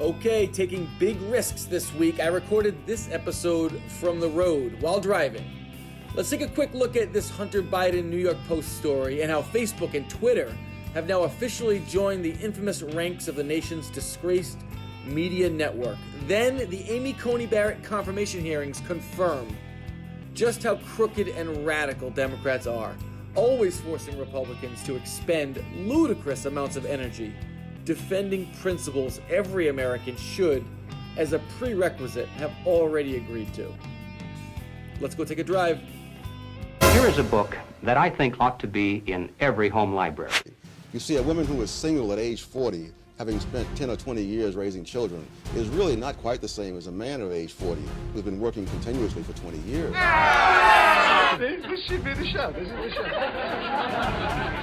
Okay, taking big risks this week, I recorded this episode from the road while driving. Let's take a quick look at this Hunter Biden New York Post story and how Facebook and Twitter have now officially joined the infamous ranks of the nation's disgraced media network. Then the Amy Coney Barrett confirmation hearings confirm just how crooked and radical Democrats are, always forcing Republicans to expend ludicrous amounts of energy defending principles every American should, as a prerequisite, have already agreed to. Let's go take a drive. Here is a book that I think ought to be in every home library. You see, a woman who is single at age 40, having spent 10 or 20 years raising children, is really not quite the same as a man of age 40 who's been working continuously for 20 years. This should be the show. This is the show.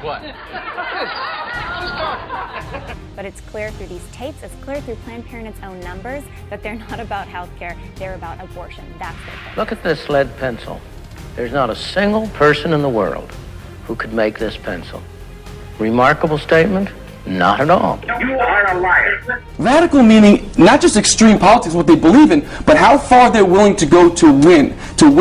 What? Just talk. But it's clear through these tapes, it's clear through Planned Parenthood's own numbers that they're not about health care, they're about abortion. That's their thing. Look at this lead pencil. There's not a single person in the world who could make this pencil. Remarkable statement? Not at all. You are a liar. Radical meaning not just extreme politics, what they believe in, but how far they're willing to go to win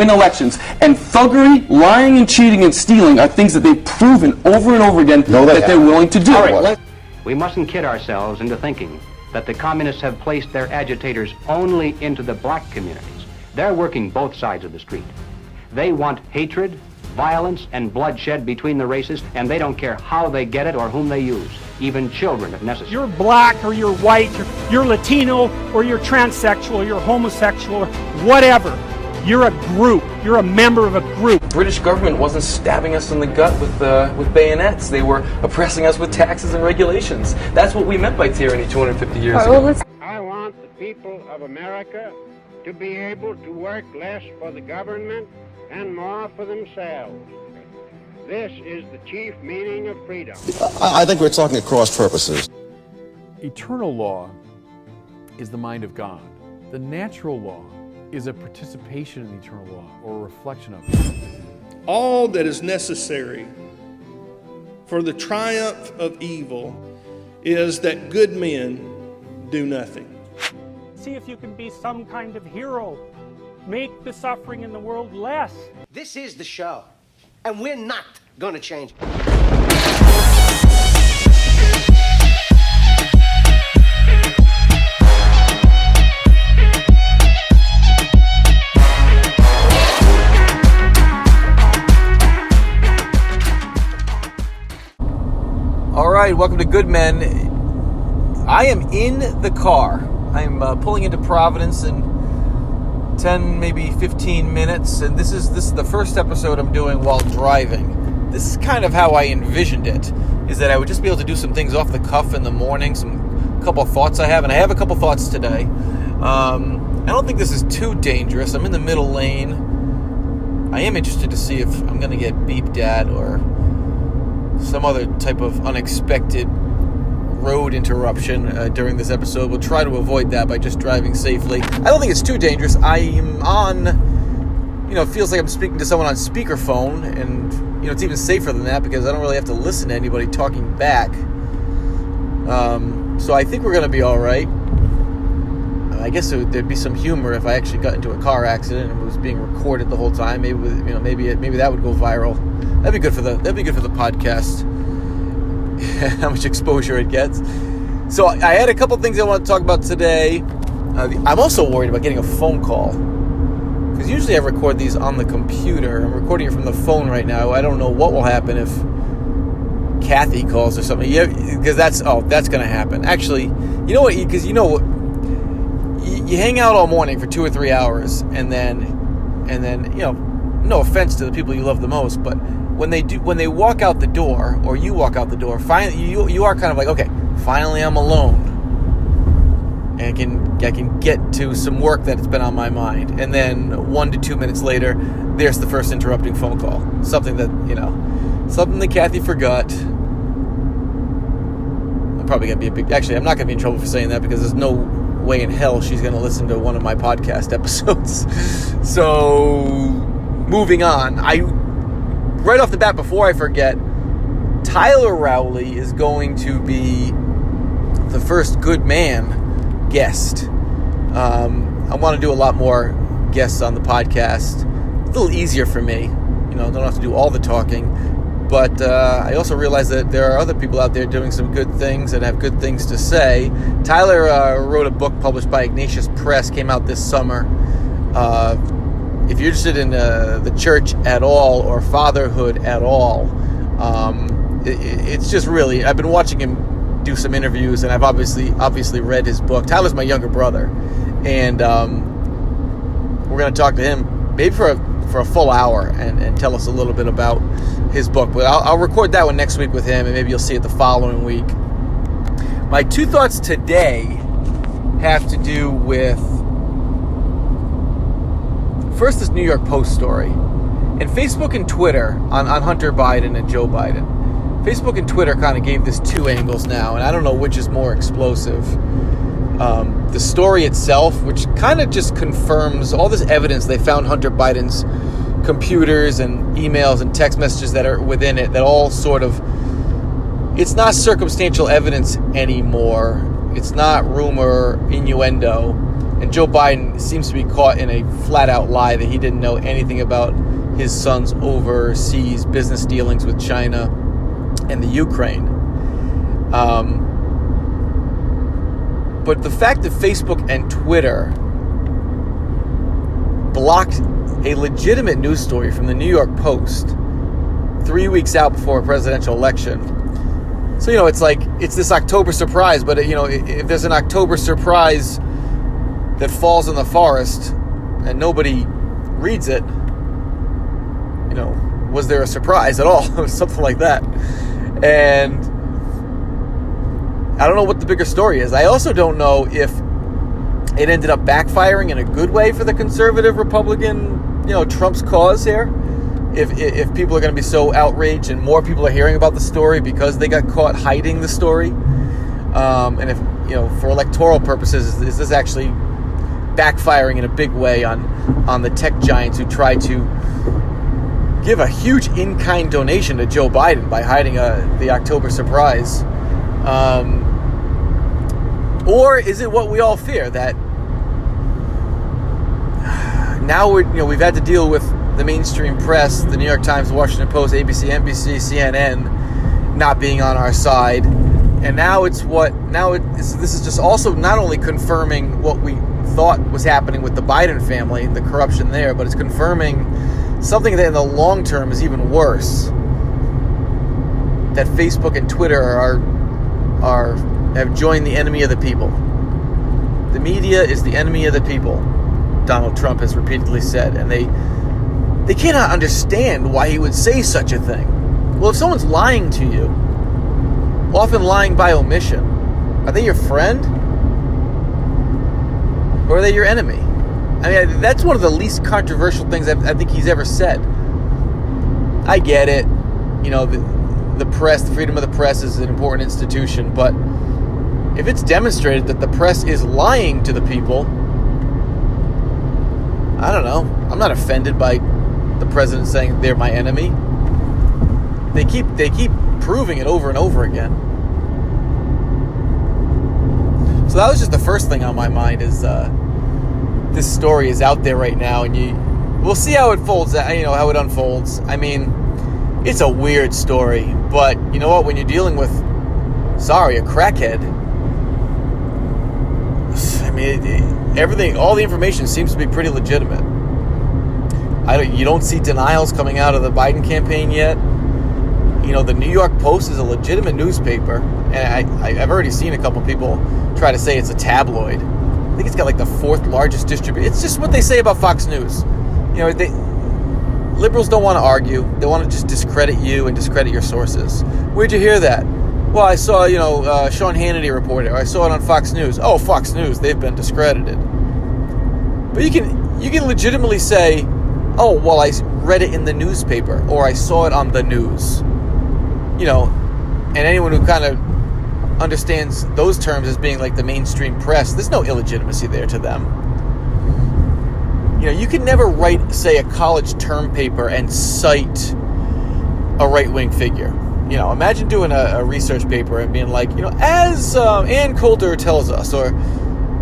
elections. And thuggery, lying and cheating and stealing are things that they've proven over and over again that they're willing to do. We mustn't kid ourselves into thinking that the communists have placed their agitators only into the black communities. They're working both sides of the street. They want hatred, violence, and bloodshed between the races, and they don't care how they get it or whom they use, even children if necessary. You're black or you're white, you're Latino or you're transsexual, you're homosexual or whatever. You're a group. You're a member of a group. The British government wasn't stabbing us in the gut with bayonets. They were oppressing us with taxes and regulations. That's what we meant by tyranny 250 years ago. I want the people of America to be able to work less for the government and more for themselves. This is the chief meaning of freedom. I think we're talking at cross purposes. Eternal law is the mind of God. The natural law is a participation in eternal law or a reflection of it. All that is necessary for the triumph of evil is that good men do nothing. See if you can be some kind of hero. Make the suffering in the world less. This is the show, and we're not going to change. All right, welcome to Good Men. I am in the car. I'm pulling into Providence in 10, maybe 15 minutes, and this is the first episode I'm doing while driving. This is kind of how I envisioned it, is that I would just be able to do some things off the cuff in the morning, a couple of thoughts I have, and I have a couple thoughts today. I don't think this is too dangerous. I'm in the middle lane. I am interested to see if I'm going to get beeped at or some other type of unexpected road interruption during this episode. We'll try to avoid that by just driving safely. I don't think it's too dangerous. I am on, it feels like I'm speaking to someone on speakerphone, and, it's even safer than that because I don't really have to listen to anybody talking back. So I think we're going to be all right. I guess there'd be some humor if I actually got into a car accident and it was being recorded the whole time. Maybe maybe that would go viral. That'd be good for the podcast. How much exposure it gets. So I had a couple things I want to talk about today. I'm also worried about getting a phone call, because usually I record these on the computer. I'm recording it from the phone right now. I don't know what will happen if Kathy calls or something. Yeah, because that's going to happen. Actually, you know what? Because you hang out all morning for 2 or 3 hours, and then no offense to the people you love the most, but when they walk out the door, or you walk out the door, finally you are kind of like, okay, finally I'm alone, and I can get to some work that's been on my mind. And then 1 to 2 minutes later, there's the first interrupting phone call, something that Kathy forgot. I'm probably gonna be I'm not gonna be in trouble for saying that, because there's no way in hell she's gonna listen to one of my podcast episodes. So moving on, right off the bat, before I forget, Tyler Rowley is going to be the first good man guest. I want to do a lot more guests on the podcast. It's a little easier for me. Don't have to do all the talking. But I also realize that there are other people out there doing some good things and have good things to say. Tyler wrote a book published by Ignatius Press, came out this summer. If you're interested in the church at all or fatherhood at all, it's just really, I've been watching him do some interviews, and I've obviously read his book. Tyler's my younger brother, and we're going to talk to him maybe for a full hour and tell us a little bit about his book. But I'll record that one next week with him, and maybe you'll see it the following week. My two thoughts today have to do with, first, this New York Post story, and Facebook and Twitter on Hunter Biden and Joe Biden. Facebook and Twitter kind of gave this two angles now, and I don't know which is more explosive. The story itself, which kind of just confirms all this evidence they found Hunter Biden's computers and emails and text messages that are within it, that all sort of, it's not circumstantial evidence anymore. It's not rumor, innuendo. And Joe Biden seems to be caught in a flat-out lie that he didn't know anything about his son's overseas business dealings with China and the Ukraine. But the fact that Facebook and Twitter blocked a legitimate news story from the New York Post 3 weeks out before a presidential election. So, it's this October surprise, but, if there's an October surprise that falls in the forest and nobody reads it, was there a surprise at all? Something like that. And I don't know what the bigger story is. I also don't know if it ended up backfiring in a good way for the conservative Republican, Trump's cause here. If people are going to be so outraged and more people are hearing about the story because they got caught hiding the story. And if, for electoral purposes, is this actually backfiring in a big way on the tech giants who tried to give a huge in-kind donation to Joe Biden by hiding the October surprise? Or is it what we all fear, that now we've had to deal with the mainstream press, the New York Times, Washington Post, ABC, NBC, CNN not being on our side, and this is just also not only confirming what we thought was happening with the Biden family, the corruption there, but it's confirming something that in the long term is even worse, that Facebook and Twitter have joined the enemy of the people. The media is the enemy of the people, Donald Trump has repeatedly said, and they cannot understand why he would say such a thing. Well, if someone's lying to you, often lying by omission, are they your friend? Or are they your enemy? I mean, that's one of the least controversial things I think he's ever said. I get it. The press, the freedom of the press is an important institution, but if it's demonstrated that the press is lying to the people, I don't know. I'm not offended by the president saying they're my enemy. They keep proving it over and over again. So that was just the first thing on my mind, is this story is out there right now, and we'll see how it folds, how it unfolds. I mean, it's a weird story, but you know what? When you're dealing with, a crackhead, I mean, all the information seems to be pretty legitimate. You don't see denials coming out of the Biden campaign yet. The New York Post is a legitimate newspaper, and I've already seen a couple people try to say it's a tabloid. I think it's got the fourth largest distribution. It's just what they say about Fox News. Liberals don't want to argue. They want to just discredit you and discredit your sources. Where'd you hear that? Well, I saw, Sean Hannity reported, or I saw it on Fox News. Oh, Fox News, they've been discredited. But you can legitimately say, oh, well, I read it in the newspaper, or I saw it on the news. And anyone who kind of understands those terms as being like the mainstream press, there's no illegitimacy there to them. You can never write, say, a college term paper and cite a right-wing figure. Imagine doing a research paper and being like, as Ann Coulter tells us, or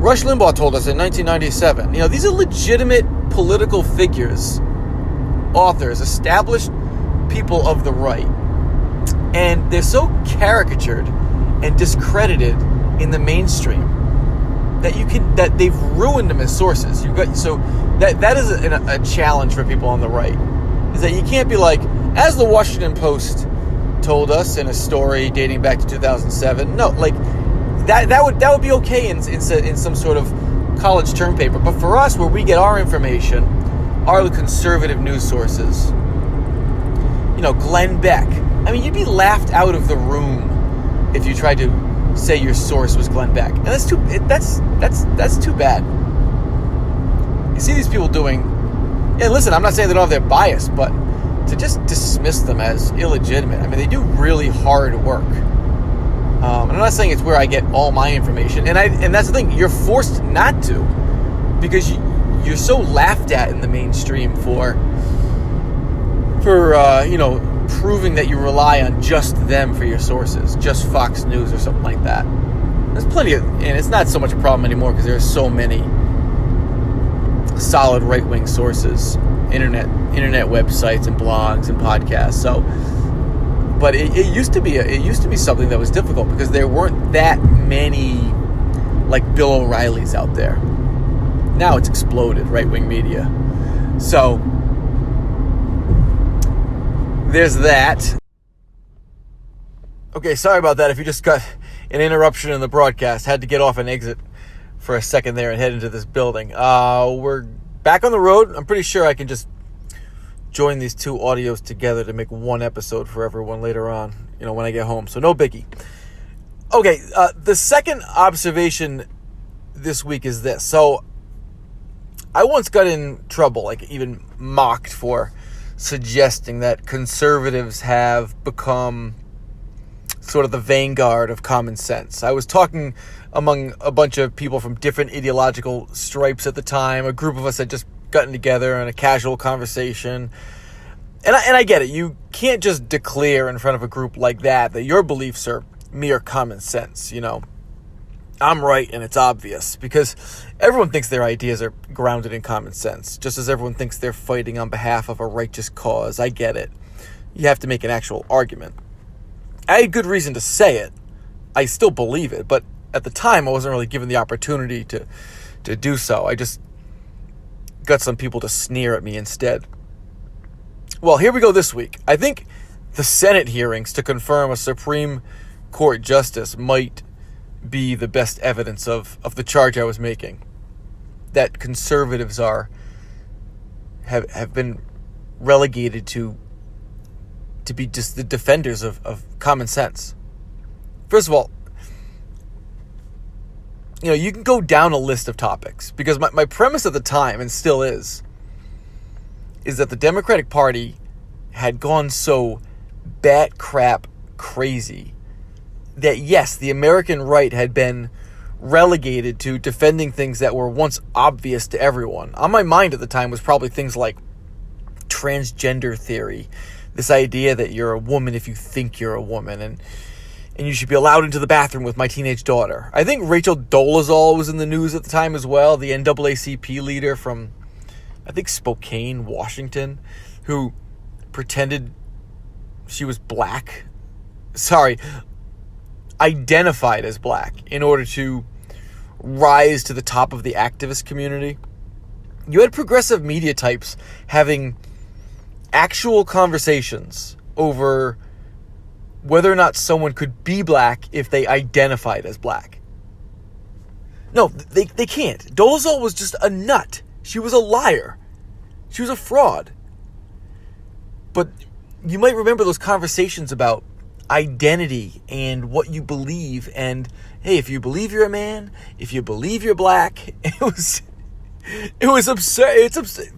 Rush Limbaugh told us in 1997. These are legitimate political figures, authors, established people of the right. And they're so caricatured and discredited in the mainstream that they've ruined them as sources. That is a challenge for people on the right, is that you can't be like, as the Washington Post told us in a story dating back to 2007. No, like that would be okay in some sort of college term paper. But for us, where we get our information, are the conservative news sources. Glenn Beck. I mean, you'd be laughed out of the room if you tried to say your source was Glenn Beck, and that's too bad. You see these people doing. And listen, I'm not saying they don't have their bias, but to just dismiss them as illegitimate. I mean, they do really hard work. And I'm not saying it's where I get all my information, and that's the thing. You're forced not to, because you're so laughed at in the mainstream for proving that you rely on just them for your sources, just Fox News or something like that. There's plenty of, and it's not so much a problem anymore because there are so many solid right-wing sources, internet websites and blogs and podcasts. So, but it used to be something that was difficult because there weren't that many like Bill O'Reillys out there. Now it's exploded, right-wing media. So there's that. Okay, sorry about that. If you just got an interruption in the broadcast, had to get off and exit for a second there and head into this building. We're back on the road. I'm pretty sure I can just join these two audios together to make one episode for everyone later on, when I get home. So no biggie. Okay, the second observation this week is this. So I once got in trouble, like even mocked for suggesting that conservatives have become sort of the vanguard of common sense. I was talking among a bunch of people from different ideological stripes at the time. A group of us had just gotten together in a casual conversation. And I get it. You can't just declare in front of a group like that your beliefs are mere common sense, I'm right and it's obvious, because everyone thinks their ideas are grounded in common sense, just as everyone thinks they're fighting on behalf of a righteous cause. I get it. You have to make an actual argument. I had good reason to say it. I still believe it, but at the time I wasn't really given the opportunity to do so. I just got some people to sneer at me instead. Well, here we go this week. I think the Senate hearings to confirm a Supreme Court justice might be the best evidence of the charge I was making, that conservatives have been relegated to be just the defenders of common sense. First of all, you can go down a list of topics, because my premise at the time, and still is that the Democratic Party had gone so bat crap crazy that, yes, the American right had been relegated to defending things that were once obvious to everyone. On my mind at the time was probably things like transgender theory, this idea that you're a woman if you think you're a woman, and you should be allowed into the bathroom with my teenage daughter. I think Rachel Dolezal was in the news at the time as well, the NAACP leader from, I think, Spokane, Washington, who pretended she was black. Identified as black in order to rise to the top of the activist community. You had progressive media types having actual conversations over whether or not someone could be black if they identified as black. No, they can't. Dolezal was just a nut. She was a liar. She was a fraud. But you might remember those conversations about identity and what you believe, and hey, if you believe you're a man, if you believe you're black, it was absurd. It's absurd.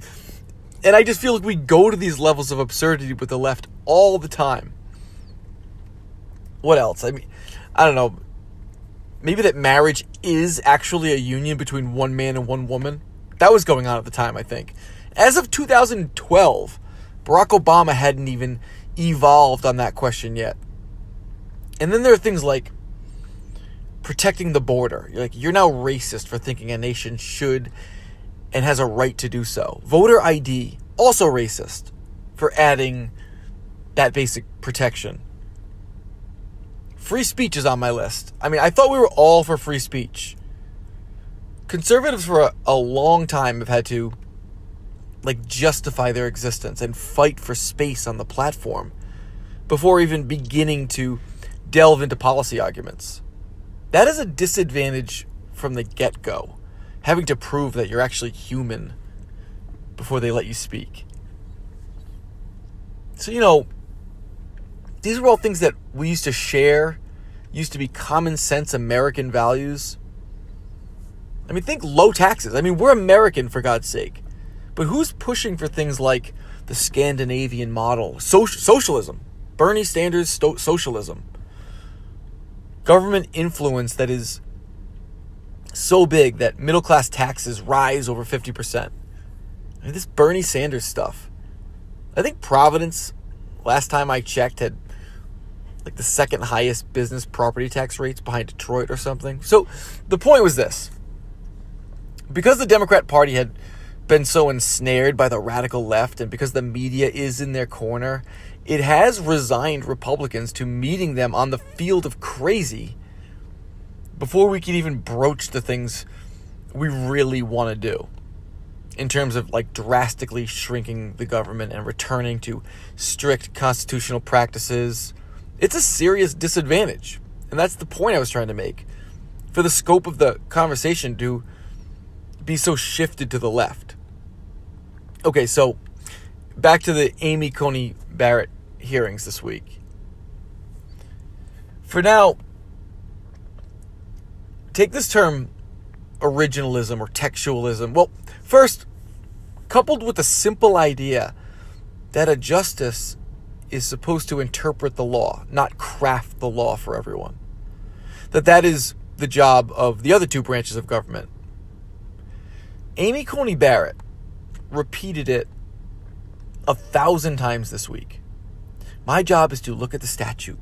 And I just feel like we go to these levels of absurdity with the left all the time. What else? I mean, I don't know. Maybe that marriage is actually a union between one man and one woman. That was going on at the time, I think. As of 2012, Barack Obama hadn't even evolved on that question yet. And then there are things like protecting the border. You're now racist for thinking a nation should and has a right to do so. Voter ID, also racist for adding that basic protection. Free speech is on my list. I mean, I thought we were all for free speech. Conservatives for a long time have had to justify their existence and fight for space on the platform before even beginning to delve into policy arguments. That is a disadvantage from the get-go, having to prove that you're actually human before they let you speak. So, these were all things that we used to share, used to be common sense American values. I mean, think low taxes. I mean, we're American, for God's sake. But who's pushing for things like the Scandinavian model, socialism, Bernie Sanders socialism, government influence that is so big that middle-class taxes rise over 50%. I mean, this Bernie Sanders stuff. I think Providence, last time I checked, had the second highest business property tax rates behind Detroit or something. So the point was this. Because the Democrat Party had been so ensnared by the radical left, and because the media is in their corner, it has resigned Republicans to meeting them on the field of crazy before we can even broach the things we really want to do in terms of drastically shrinking the government and returning to strict constitutional practices. It's a serious disadvantage. And that's the point I was trying to make. For the scope of the conversation to be so shifted to the left. Okay, so back to the Amy Coney Barrett hearings this week. For now, take this term originalism or textualism. Well, first, coupled with the simple idea that a justice is supposed to interpret the law, not craft the law for everyone. That is the job of the other two branches of government. Amy Coney Barrett repeated it 1,000 times this week. My job is to look at the statute,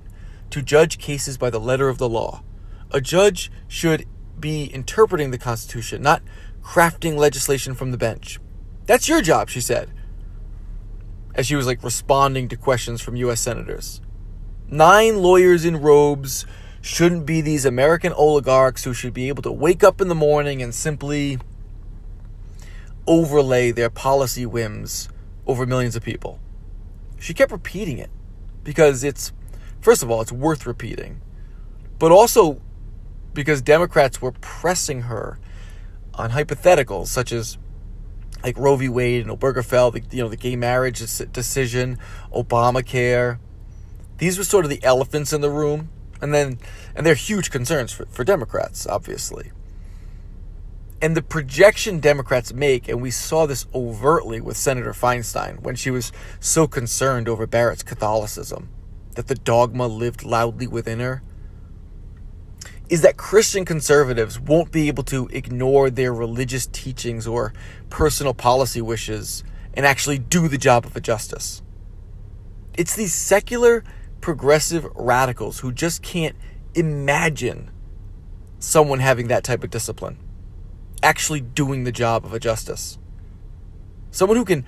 to judge cases by the letter of the law. A judge should be interpreting the Constitution, not crafting legislation from the bench. That's your job, she said, as she was responding to questions from U.S. senators. 9 lawyers in robes shouldn't be these American oligarchs who should be able to wake up in the morning and simply overlay their policy whims over millions of people. She kept repeating it because first of all, it's worth repeating, but also because Democrats were pressing her on hypotheticals such as Roe v. Wade and Obergefell, the gay marriage decision, Obamacare. These were sort of the elephants in the room, and they're huge concerns for Democrats, obviously. And the projection Democrats make, and we saw this overtly with Senator Feinstein when she was so concerned over Barrett's Catholicism, that the dogma lived loudly within her, is that Christian conservatives won't be able to ignore their religious teachings or personal policy wishes and actually do the job of a justice. It's these secular, progressive radicals who just can't imagine someone having that type of discipline, actually doing the job of a justice. Someone who can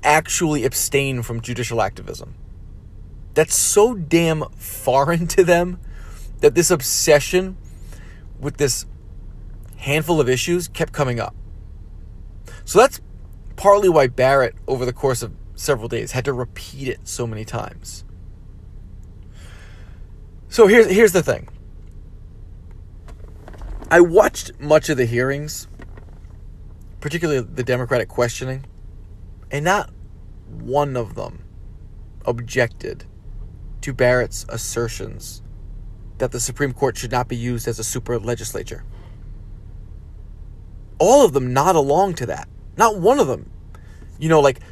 actually abstain from judicial activism. That's so damn foreign to them that this obsession with this handful of issues kept coming up. So that's partly why Barrett, over the course of several days, had to repeat it so many times. So here's the thing. I watched much of the hearings, particularly the Democratic questioning, and not one of them objected to Barrett's assertions that the Supreme Court should not be used as a super legislature. All of them nod along to that. Not one of them,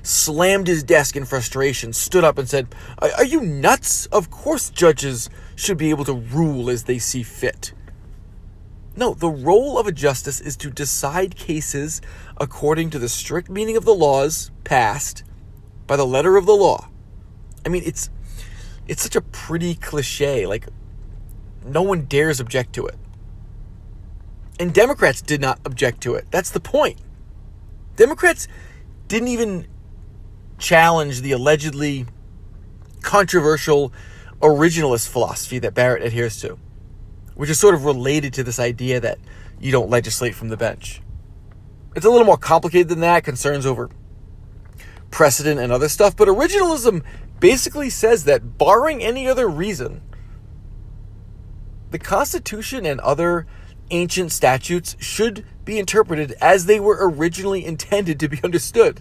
slammed his desk in frustration, stood up and said, "Are you nuts? Of course judges should be able to rule as they see fit." No, the role of a justice is to decide cases according to the strict meaning of the laws passed by the letter of the law. I mean, it's such a pretty cliche. No one dares object to it. And Democrats did not object to it. That's the point. Democrats didn't even challenge the allegedly controversial originalist philosophy that Barrett adheres to, which is sort of related to this idea that you don't legislate from the bench. It's a little more complicated than that, concerns over precedent and other stuff, but originalism basically says that, barring any other reason, the Constitution and other ancient statutes should be interpreted as they were originally intended to be understood.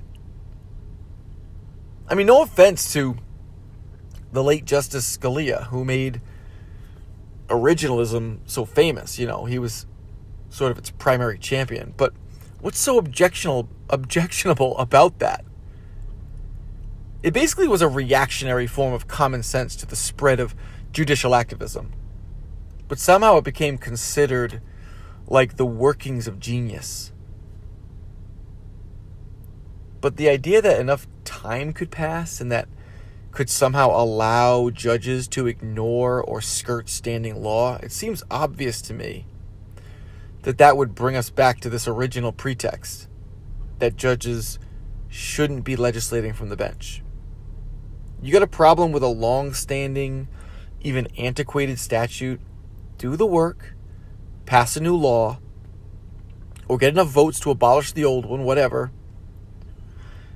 I mean, no offense to the late Justice Scalia, who made originalism so famous. You know, he was sort of its primary champion. But what's so objectionable about that? It basically was a reactionary form of common sense to the spread of judicial activism. But somehow it became considered like the workings of genius. But the idea that enough time could pass and that could somehow allow judges to ignore or skirt standing law, it seems obvious to me that that would bring us back to this original pretext that judges shouldn't be legislating from the bench. You got a problem with a long-standing, even antiquated statute, do the work, pass a new law, or get enough votes to abolish the old one, whatever.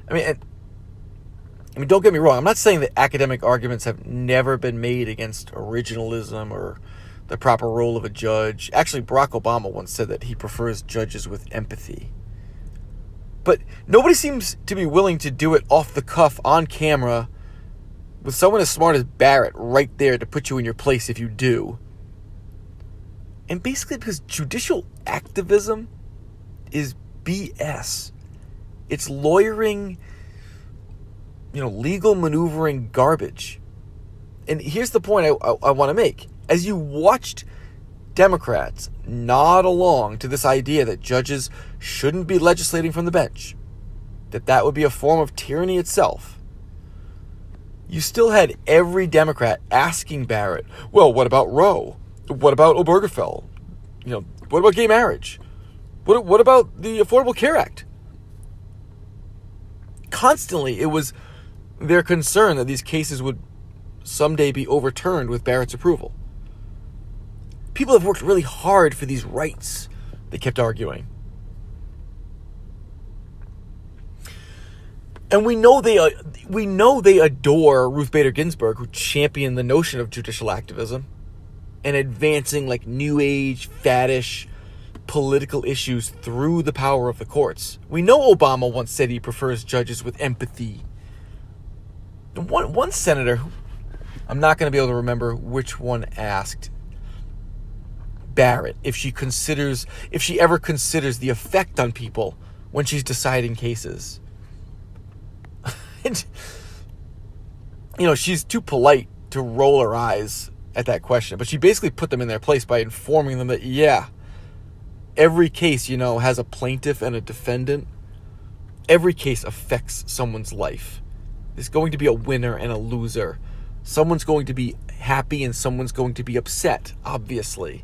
I mean, don't get me wrong. I'm not saying that academic arguments have never been made against originalism or the proper role of a judge. Actually, Barack Obama once said that he prefers judges with empathy. But nobody seems to be willing to do it off the cuff, on camera, with someone as smart as Barrett right there to put you in your place if you do. And basically because judicial activism is BS. It's lawyering, legal maneuvering garbage. And here's the point I want to make. As you watched Democrats nod along to this idea that judges shouldn't be legislating from the bench, that would be a form of tyranny itself, you still had every Democrat asking Barrett, well, what about Roe? What about Obergefell? What about gay marriage? What about the Affordable Care Act? Constantly, it was their concern that these cases would someday be overturned with Barrett's approval. People have worked really hard for these rights, they kept arguing. And we know they adore Ruth Bader Ginsburg, who championed the notion of judicial activism and advancing like new age, faddish political issues through the power of the courts. We know Obama once said he prefers judges with empathy. One senator, I'm not going to be able to remember which one, asked Barrett if she ever considers the effect on people when she's deciding cases. And, she's too polite to roll her eyes at that question, but she basically put them in their place by informing them that, every case, has a plaintiff and a defendant. Every case affects someone's life. There's going to be a winner and a loser. Someone's going to be happy and someone's going to be upset, obviously.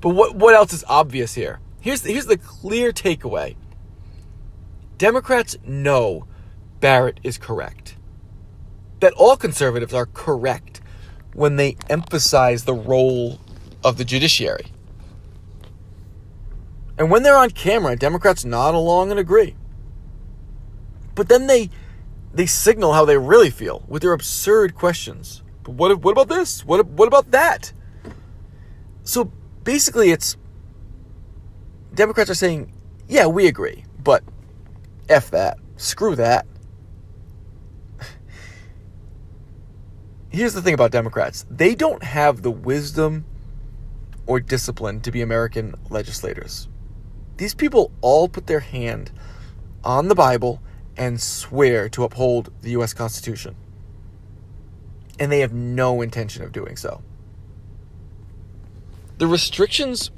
But what else is obvious here? Here's the clear takeaway. Democrats know Barrett is correct. That all conservatives are correct when they emphasize the role of the judiciary. And when they're on camera, Democrats nod along and agree. But then they signal how they really feel with their absurd questions. But what about this? What about that? So basically it's Democrats are saying, yeah, we agree, but F that. Screw that. Here's the thing about Democrats. They don't have the wisdom or discipline to be American legislators. These people all put their hand on the Bible and swear to uphold the U.S. Constitution. And they have no intention of doing so. The restrictions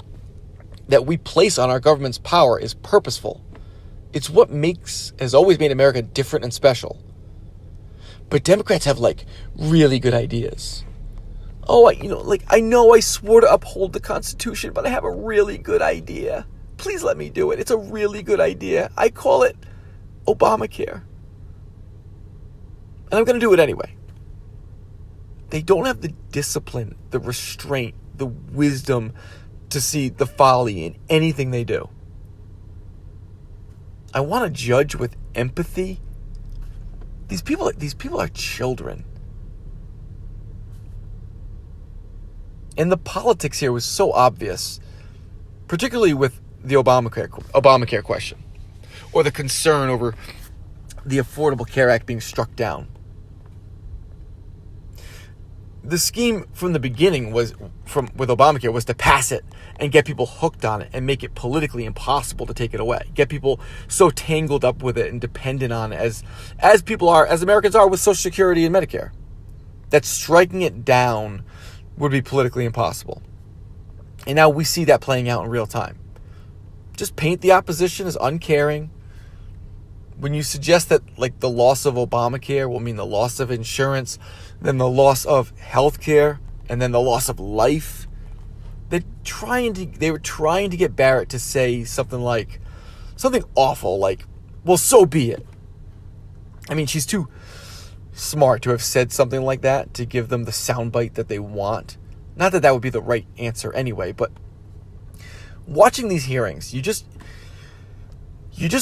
that we place on our government's power is purposeful. It's what has always made America different and special. But Democrats have really good ideas. Oh, I know I swore to uphold the Constitution, but I have a really good idea. Please let me do it. It's a really good idea. I call it Obamacare. And I'm going to do it anyway. They don't have the discipline, the restraint, the wisdom to see the folly in anything they do. I want to judge with empathy. These people are children. And the politics here was so obvious, particularly with the Obamacare question, or the concern over the Affordable Care Act being struck down. The scheme from the beginning with Obamacare was to pass it and get people hooked on it and make it politically impossible to take it away. Get people so tangled up with it and dependent on it as Americans are with Social Security and Medicare, that striking it down would be politically impossible. And now we see that playing out in real time. Just paint the opposition as uncaring. When you suggest that the loss of Obamacare will mean the loss of insurance, then the loss of health care, and then the loss of life, they were trying to get Barrett to say something awful like, well, so be it. I mean, she's too smart to have said something like that to give them the soundbite that they want. Not that would be the right answer anyway, but watching these hearings, you just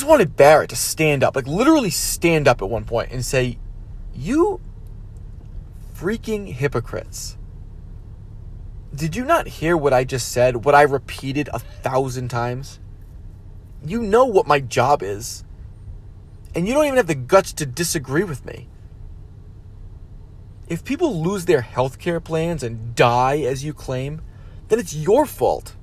wanted Barrett to stand up, literally stand up at one point and say, "You freaking hypocrites. Did you not hear what I just said, what I repeated 1,000 times? You know what my job is, and you don't even have the guts to disagree with me. If people lose their health care plans and die, as you claim, then it's your fault.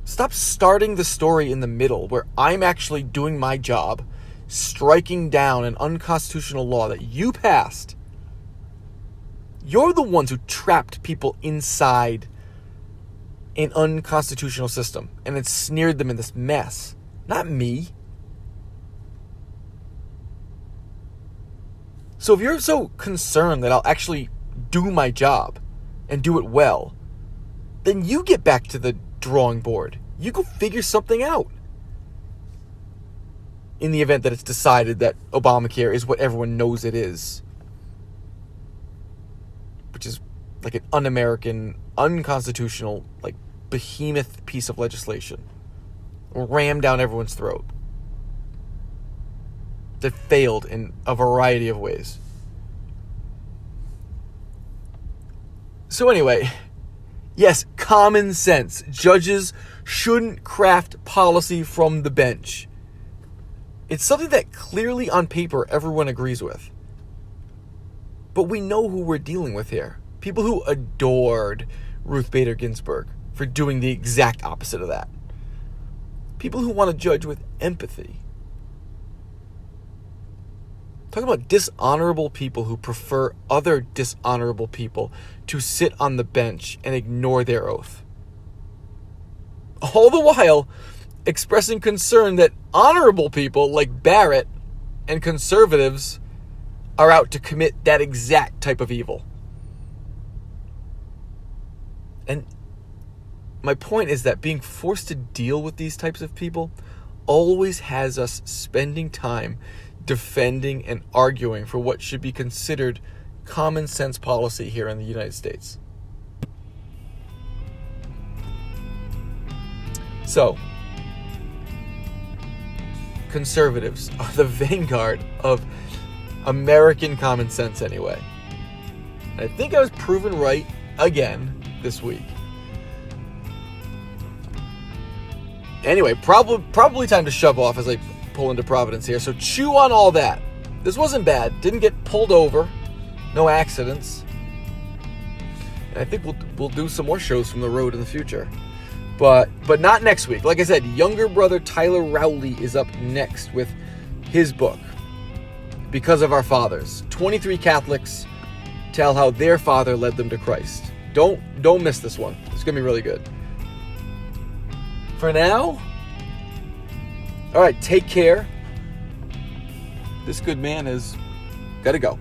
Stop starting the story in the middle where I'm actually doing my job, striking down an unconstitutional law that you passed. You're the ones who trapped people inside an unconstitutional system and then sneered them in this mess, not me. So if you're so concerned that I'll actually do my job and do it well, then you get back to the drawing board. You go figure something out. In the event that it's decided that Obamacare is what everyone knows it is, which is an un-American, unconstitutional, behemoth piece of legislation rammed down everyone's throat that failed in a variety of ways. So anyway, yes, common sense. Judges shouldn't craft policy from the bench. It's something that clearly on paper everyone agrees with. But we know who we're dealing with here. People who adored Ruth Bader Ginsburg for doing the exact opposite of that. People who want to judge with empathy. Talking about dishonorable people who prefer other dishonorable people to sit on the bench and ignore their oath. All the while expressing concern that honorable people like Barrett and conservatives are out to commit that exact type of evil. And my point is that being forced to deal with these types of people always has us spending time defending and arguing for what should be considered common sense policy here in the United States. So, conservatives are the vanguard of American common sense anyway. And I think I was proven right again this week. Anyway, probably time to shove off as I pull into Providence here. So chew on all that. This wasn't bad. Didn't get pulled over. No accidents. And I think we'll do some more shows from the road in the future. But not next week. Like I said, younger brother Tyler Rowley is up next with his book, Because of Our Fathers. 23 Catholics tell how their father led them to Christ. Don't miss this one. It's going to be really good. For now, all right, take care. This good man has got to go.